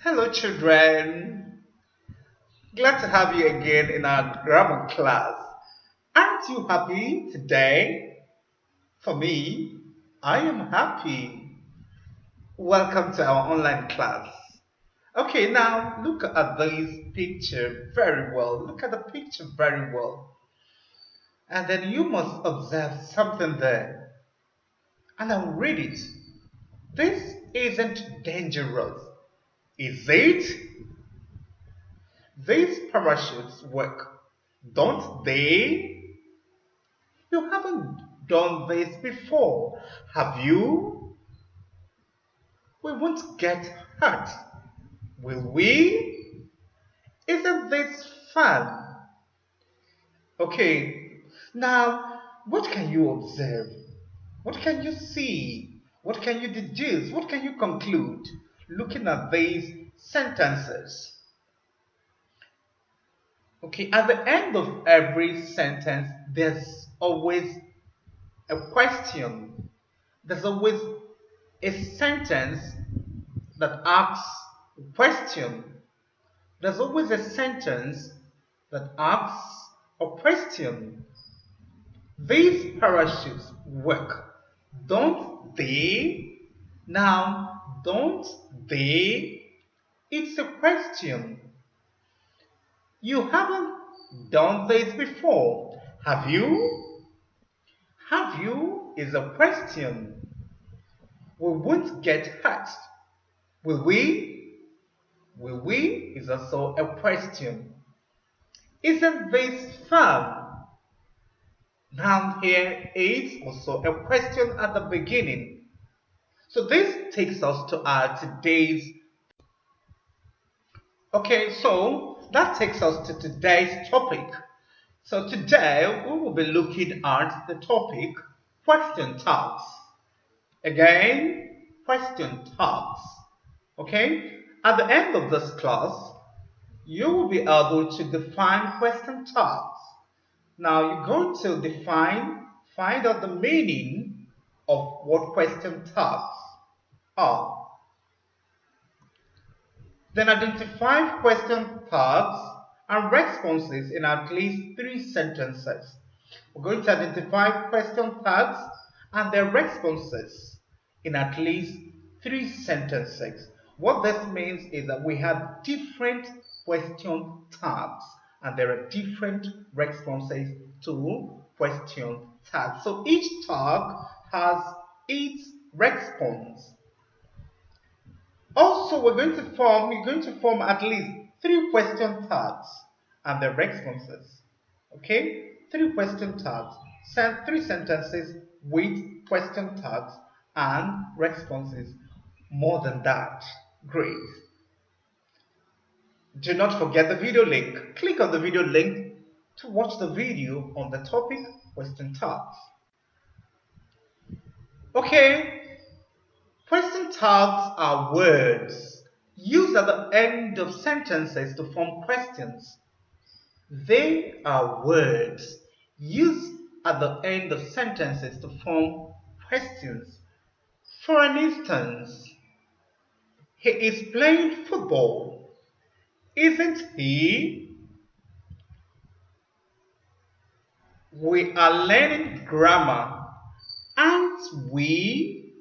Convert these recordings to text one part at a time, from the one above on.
Hello, children. Glad to have you again in our grammar class. Aren't you happy today? For me, I am happy. Welcome to our online class. Okay, now look at this picture very well. Look at the picture very well. And then you must observe something there. And I'll read it. This isn't dangerous, is it? These parachutes work, don't they? You haven't done this before, have you? We won't get hurt, will we? Isn't this fun? Okay, now what can you observe? What can you see? What can you deduce? What can you conclude looking at these sentences? Okay, at the end of every sentence, there's always a question. There's always a sentence that asks a question. There's always a sentence that asks a question. These parachutes work, don't they? Now, don't they? It's a question. You haven't done this before, have you? Have you is a question. We won't get hurt. Will we? Will we is also a question. Isn't this fun? Down here is also a question at the beginning. So this takes us to our today's. Okay, so that takes us to today's topic. So today we will be looking at the topic question tags. Again, question tags. Okay, at the end of this class, you will be able to define question tags. Now you're going to find out the meaning of what question tags are. Then identify question tags and responses in at least 3 sentences. We're going to identify question tags and their responses in at least 3 sentences. What this means is that we have different question tags and there are different responses to question tags. So each tag has its response. Also, you're going to form at least 3 question tags and the responses. Okay? 3 question tags. Send 3 sentences with question tags and responses. More than that. Great. Do not forget the video link. Click on the video link to watch the video on the topic question tags. Okay, question tags are words used at the end of sentences to form questions. They are words used at the end of sentences to form questions. For an instance, he is playing football, isn't he? We are learning grammar, aren't we?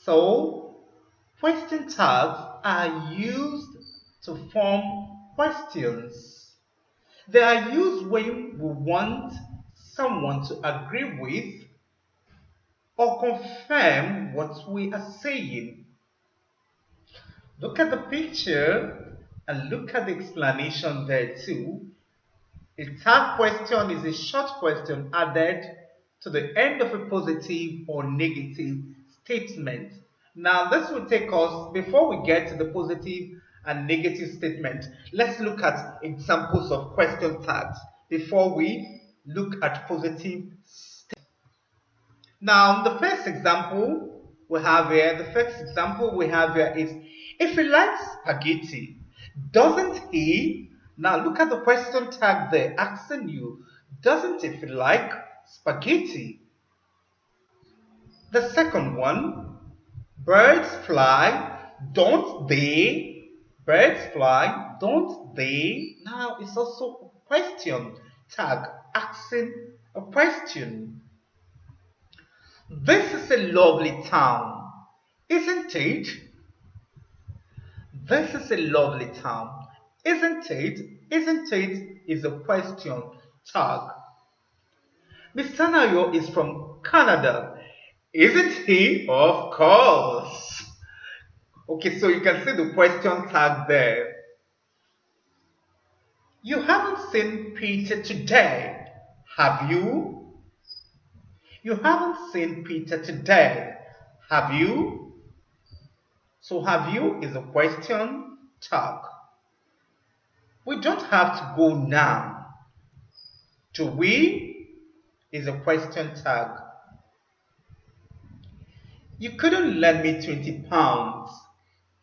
So, question tags are used to form questions. They are used when we want someone to agree with or confirm what we are saying. Look at the picture and look at the explanation there too. A tag question is a short question added to the end of a positive or negative statement. Now, this will take us, before we get to the positive and negative statement, let's look at examples of question tags before we look at positive. Now, the first example we have here is, if he likes spaghetti, doesn't he? Now, look at the question tag there asking you, doesn't if he like spaghetti? The second one, birds fly, Don't they? Birds fly. Don't they? Now it's also a question tag asking a question. This is a lovely town, isn't it? This is a lovely town, isn't it? Isn't it is a question tag. Mr. Nayo is from Canada, isn't he? Of course. Okay, so you can see the question tag there. You haven't seen Peter today, have you? You haven't seen Peter today, have you? So, have you is a question tag. We don't have to go now. Do we is a question tag. You couldn't lend me 20 pounds,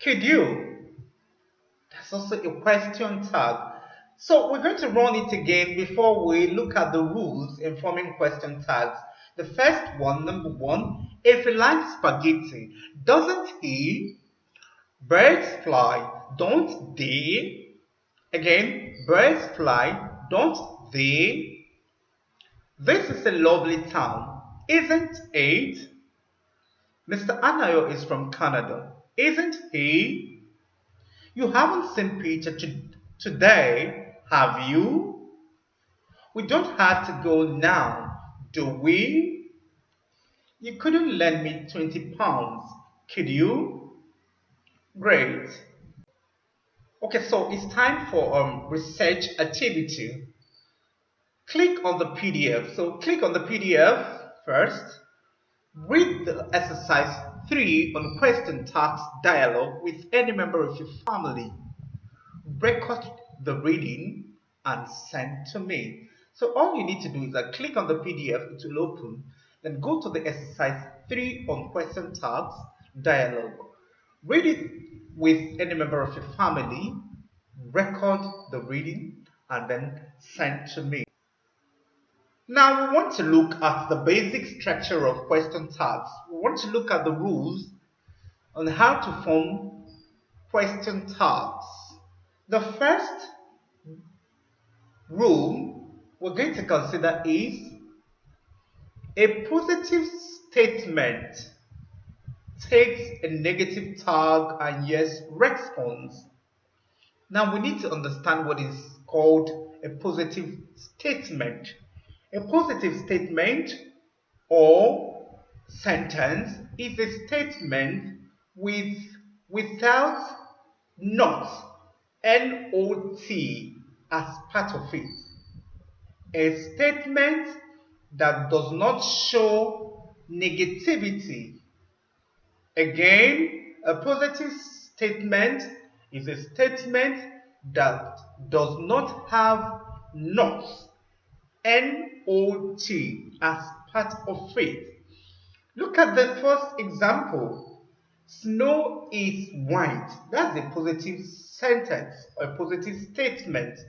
could you? That's also a question tag. So we're going to run it again before we look at the rules in forming question tags. The first one, number one, if he likes spaghetti, doesn't he? Birds fly, don't they? Again, birds fly, don't they? This is a lovely town, isn't it? Mr. Anayo is from Canada, isn't he? You haven't seen Peter today, have you? We don't have to go now, do we? You couldn't lend me 20 pounds, could you? Great. Okay, so it's time for research activity. Click on the PDF. So click on the PDF first. Read the exercise 3 on question task dialogue with any member of your family. Record the reading and send to me. So all you need to do is click on the PDF, it will open, then go to the exercise 3 on question task dialogue. Read it with any member of your family, record the reading, and then send to me. Now we want to look at the basic structure of question tags. We want to look at the rules on how to form question tags. The first rule we're going to consider is a positive statement takes a negative tag and yes response. Now we need to understand what is called a positive statement. A positive statement or sentence is a statement without not not as part of it. A statement that does not show negativity. Again, a positive statement is a statement that does not have not as part of it. Look at the first example. Snow is white. That's a positive sentence or a positive statement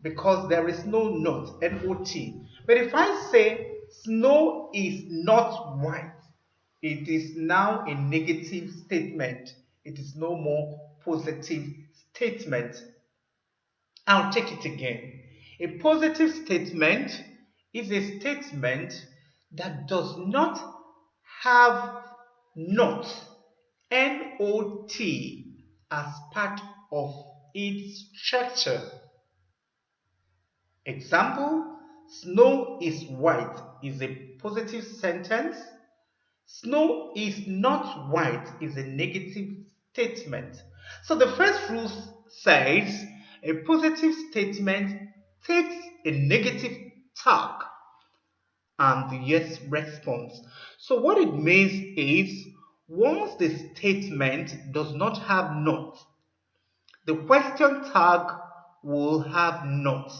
because there is no not, N-O-T. But if I say snow is not white, it is now a negative statement. It is no more positive statement. I'll take it again. A positive statement is a statement that does not have not, N-O-T, as part of its structure. Example, snow is white is a positive sentence. Snow is not white is a negative statement. So the first rule says a positive statement takes a negative tag and the yes response. So what it means is once the statement does not have not, the question tag will have not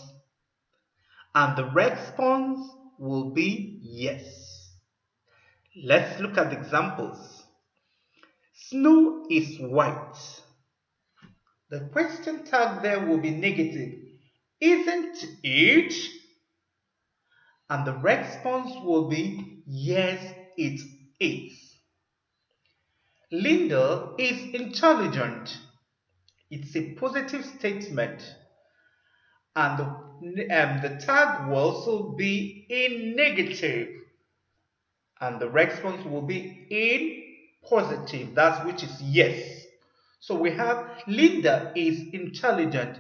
and the response will be yes. Let's look at the examples. Snow is white. The question tag there will be negative. Isn't it? And the response will be yes, it is. Linda is intelligent. It's a positive statement, and the tag will also be in negative, and the response will be in positive. That's which is yes. So we have Linda is intelligent.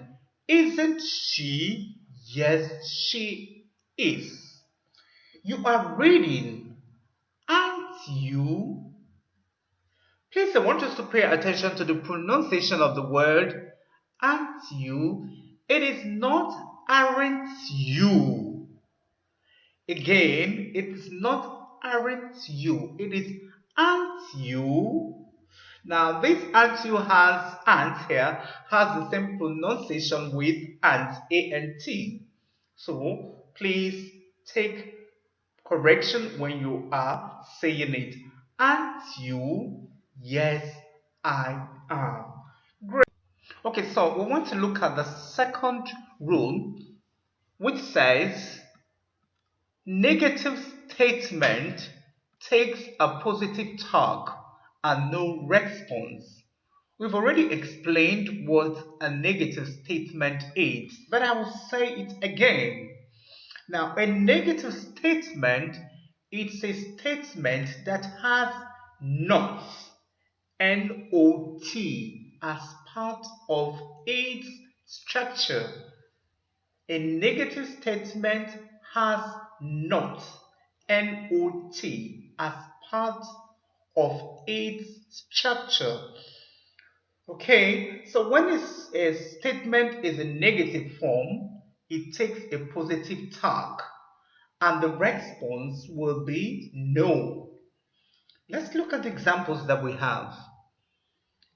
Isn't she? Yes, she is. You are reading, aren't you? Please, I want us to pay attention to the pronunciation of the word aren't you. It is not aren't you. Again, it is not aren't you. It is aren't you. Now, this aren't you has ant here has the same pronunciation with ant, A-N-T. So, please take correction when you are saying it. Aren't you? Yes, I am. Great. Okay, so we want to look at the second rule, which says negative statement takes a positive tag and no response. We've already explained what a negative statement is, but I will say it again. Now, a negative statement is a statement that has not, N-O-T, as part of its structure. A negative statement has not, N-O-T, as part of its structure. Okay, so when a statement is in negative form, it takes a positive tag and the response will be no. Let's look at the examples that we have.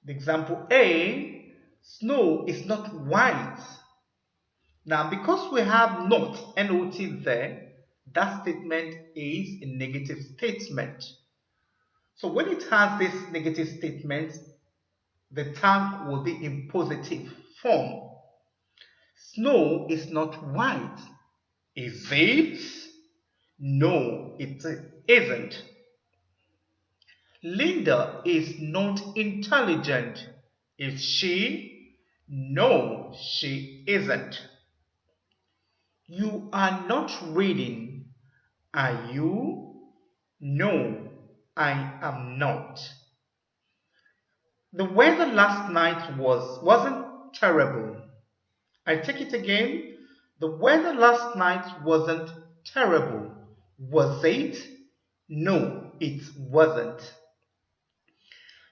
The example A, snow is not white. Now, because we have not, not there, that statement is a negative statement. So when it has this negative statement, the tag will be in positive form. Snow is not white. Is it? No, it isn't. Linda is not intelligent. Is she? No, she isn't. You are not reading. Are you? No, I am not. The weather last night wasn't terrible. I take it again. The weather last night wasn't terrible. Was it? No, it wasn't.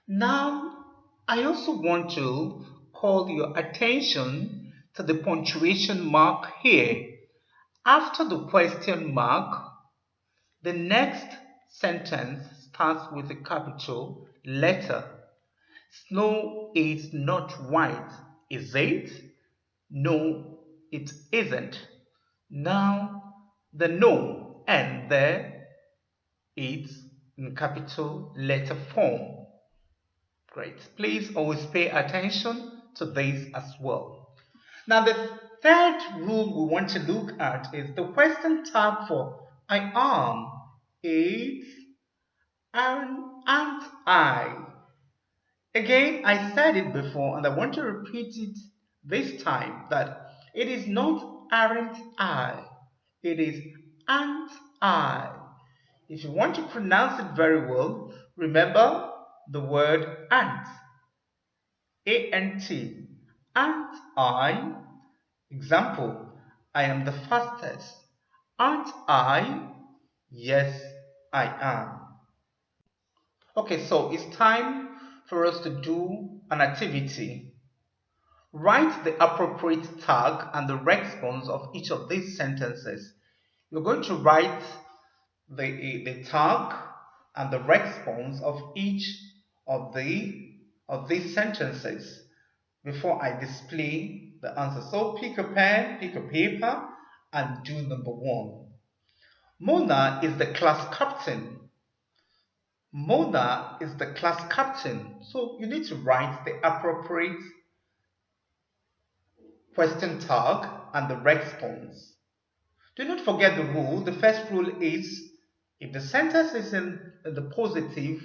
Now, I also want to call your attention to the punctuation mark here. After the question mark, the next sentence starts with a capital letter. Snow is not white, is it? No, it isn't. Now, the no and there is in capital letter form. Great. Please always pay attention to this as well. Now, the third rule we want to look at is the question tag for I am. Is aren't I? Again, I said it before and I want to repeat it this time that it is not aren't I. It is aren't I. If you want to pronounce it very well, remember the word ant. A-N-T. Aren't I? Example, I am the fastest. Aren't I? Yes, I am. Okay, so it's time for us to do an activity. Write the appropriate tag and the response of each of these sentences. You're going to write the tag and the response of each of these sentences before I display the answer. So pick a pen, pick a paper, and do number one. Mona is the class captain. Mona is the class captain. So you need to write the appropriate question tag and the response. Do not forget the rule. The first rule is if the sentence is in the positive,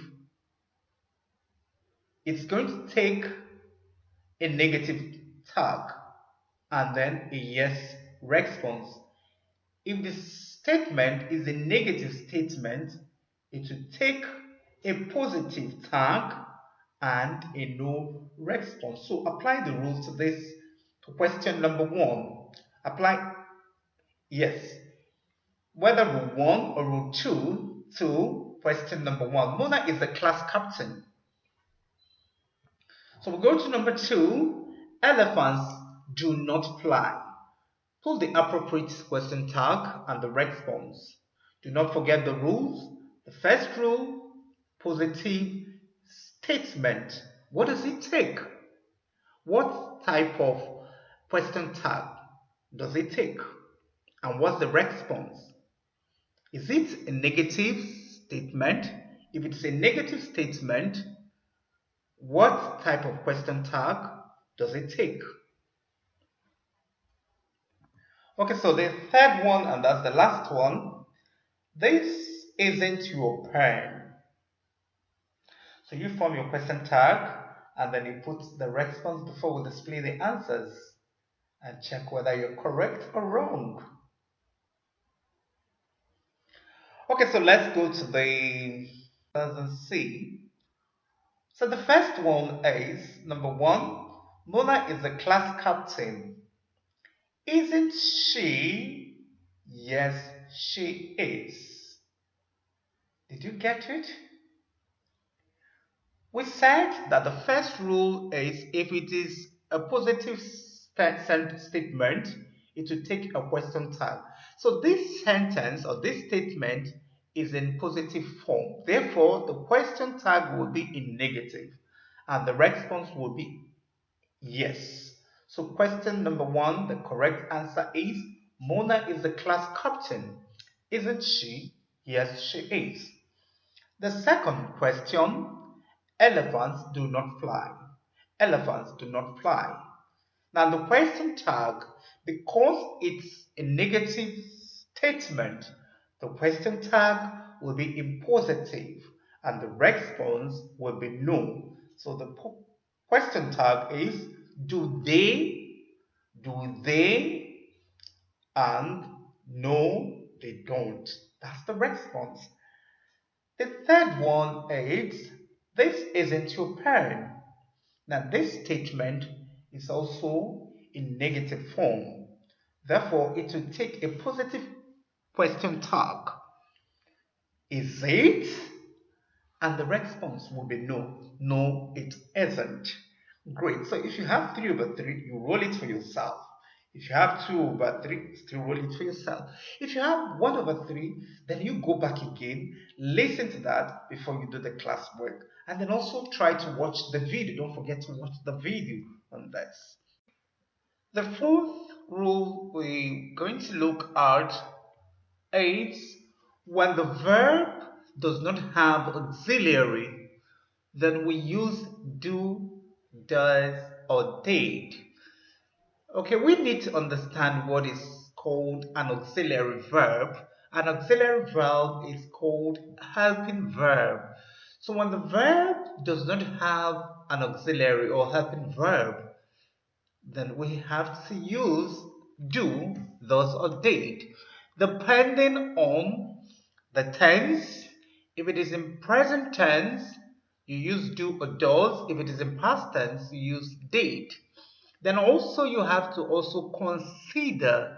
it's going to take a negative tag and then a yes response. If the statement is a negative statement, it will take a positive tag and a no response. So apply the rules to this to question number one. Apply yes. Whether rule one or rule two to question number one. Mona is the class captain. So we go to number two. Elephants do not fly. Pull the appropriate question tag and the response. Do not forget the rules. The first rule, positive statement. What does it take? What type of question tag does it take? And what's the response? Is it a negative statement? If it's a negative statement, what type of question tag does it take? Okay, so the third one, and that's the last one. This isn't your pen. So you form your question tag and then you put the response before we display the answers and check whether you're correct or wrong. Okay, so let's go to the and see. So the first one is number one, Mona is the class captain. Isn't she? Yes, she is. Did you get it? We said that the first rule is if it is a positive statement, it will take a question tag. So this sentence or this statement is in positive form. Therefore, the question tag will be in negative and the response will be yes. So question number one, the correct answer is Mona is the class captain. Isn't she? Yes, she is. The second question, elephants do not fly. Elephants do not fly. Now the question tag, because it's a negative statement, the question tag will be in positive and the response will be no. So the question tag is do they, and no, they don't. That's the response. The third one is this isn't your pen. Now, this statement is also in negative form. Therefore, it will take a positive question tag. Is it? And the response will be no. No, it isn't. Great. So if you have 3 over 3, you roll it for yourself. If you have 2 over 3, still roll it for yourself. If you have 1 over 3, then you go back again, listen to that before you do the classwork. And then also try to watch the video. Don't forget to watch the video on this. The fourth rule we're going to look at is when the verb does not have auxiliary, then we use do, does, or did. Okay, we need to understand what is called an auxiliary verb. An auxiliary verb is called helping verb. So when the verb does not have an auxiliary or helping verb, then we have to use do, does, or did, depending on the tense. If it is in present tense, you use do or does. If it is in past tense, you use did. Then also you have to also consider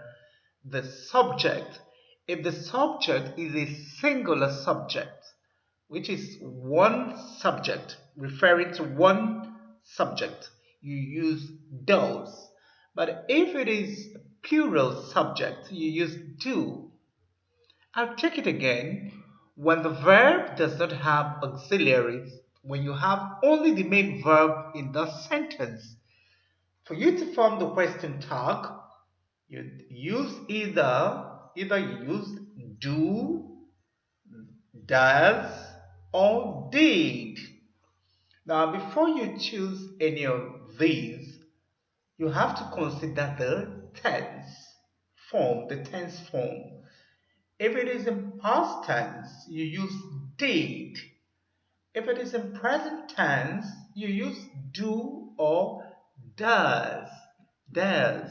the subject. If the subject is a singular subject, which is one subject, referring to one subject, you use does. But if it is plural subject, you use do. I'll take it again. When the verb does not have auxiliaries, when you have only the main verb in the sentence, for you to form the question tag, you use either you use do, does, or did. Now, before you choose any of these, you have to consider the tense form, the tense form. If it is in past tense, you use did. If it is in present tense, you use do or does. Does.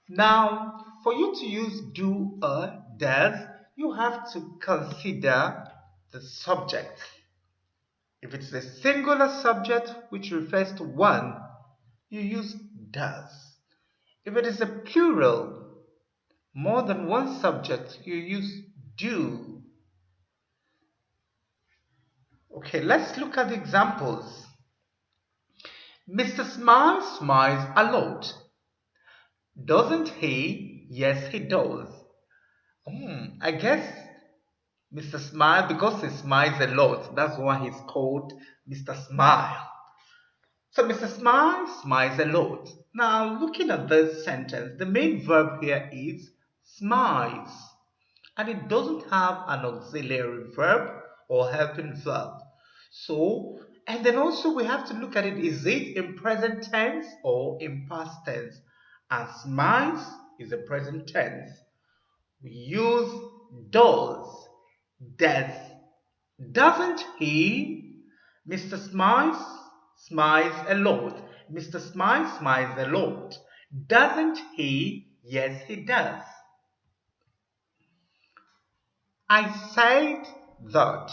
Now, for you to use do or does, you have to consider the subject. If it's a singular subject which refers to one, you use does. If it is a plural, more than one subject, you use do. Okay, let's look at the examples. Mr. Smile smiles a lot. Doesn't he? Yes, he does. I guess Mr. Smile, because he smiles a lot, that's why he's called Mr. Smile. So Mr. Smile smiles a lot. Now, looking at this sentence, the main verb here is smiles. And it doesn't have an auxiliary verb or helping verb. So, and then also we have to look at it, is it in present tense or in past tense? And smiles is a present tense. We use does, does. Doesn't he? Mr. Smiles smiles a lot. Mr. Smiles smiles a lot. Doesn't he? Yes, he does. I said that.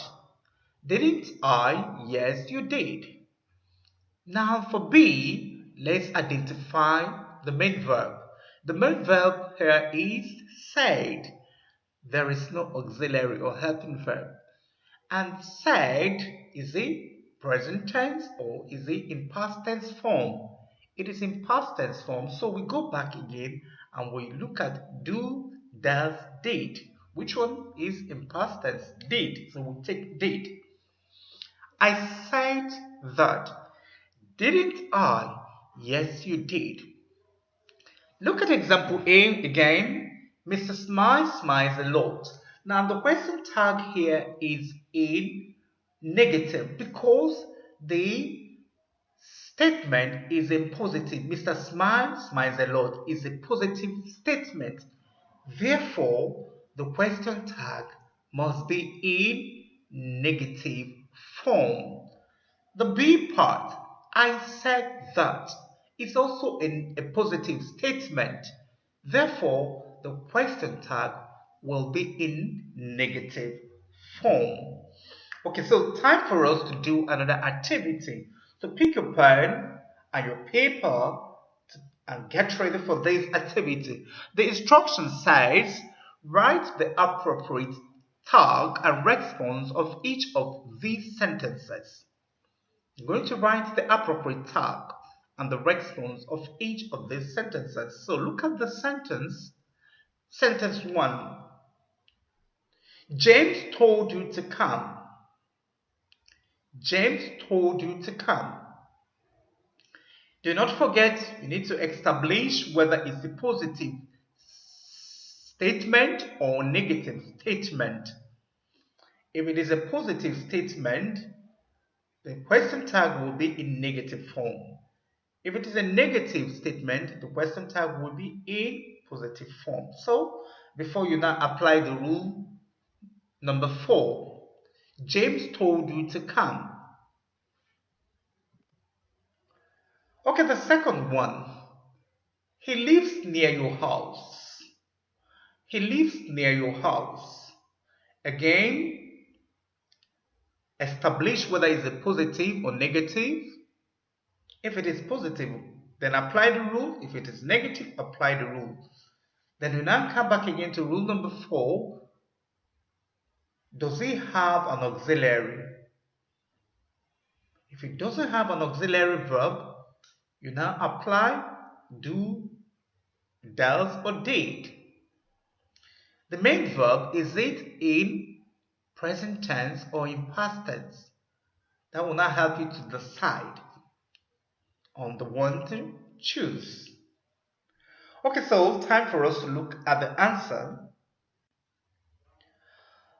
Didn't I? Yes, you did. Now for B, let's identify the main verb. The main verb here is said. There is no auxiliary or helping verb. And said, is it present tense or is it in past tense form? It is in past tense form, so we go back again and we look at do, does, did. Which one is in past tense? Did. So we take did. I said that. Didn't I? Yes, you did. Look at example A again. Mr. Smile smiles a lot. Now the question tag here is in negative because the statement is a positive. Mr. Smile smiles a lot is a positive statement. Therefore, the question tag must be in negative form. The B part, I said that, is also a positive statement. Therefore, the question tag will be in negative form. Okay, so time for us to do another activity. So pick your pen and your paper and get ready for this activity. The instruction says write the appropriate tag and response of each of these sentences. I'm going to write the appropriate tag and the response of each of these sentences. So look at the sentence. Sentence 1. James told you to come. James told you to come. Do not forget, you need to establish whether it's a positive statement or negative statement. If it is a positive statement, the question tag will be in negative form. If it is a negative statement, the question tag will be in positive form. So, before you now apply the rule number 4, James told you to come. Okay, the second one, he lives near your house. He lives near your house. Again, establish whether it's a positive or negative. If it is positive, then apply the rule. If it is negative, apply the rule. Then we now come back again to rule number 4. Does he have an auxiliary? If it doesn't have an auxiliary verb, you now apply do, does, or did. The main verb, is it in present tense or in past tense? That will now help you to decide on the one to choose. Okay, so time for us to look at the answer.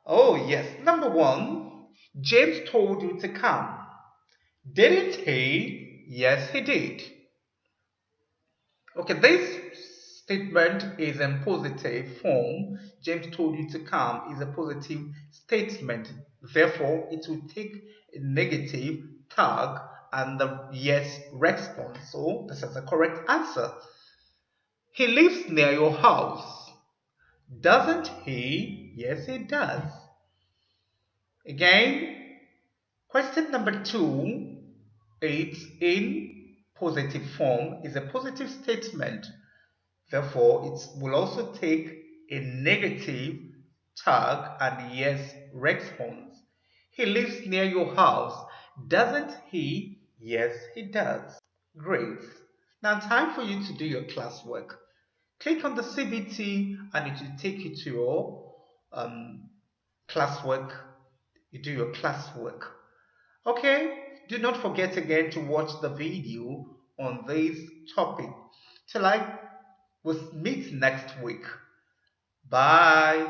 Oh yes, number 1, James told you to come. Didn't he? Yes, he did. Okay, this statement is in positive form. James told you to come is a positive statement. Therefore, it will take a negative tag and the yes response. So this is the correct answer. He lives near your house. Doesn't he? Yes, he does. Again, question number two, it's in positive form, is a positive statement. Therefore, it will also take a negative tag and yes response. He lives near your house. Doesn't he? Yes, he does. Great. Now, time for you to do your classwork. Click on the CBT and it will take you to your classwork. You do your classwork. Okay? Do not forget again to watch the video on this topic. Till I will meet next week. Bye.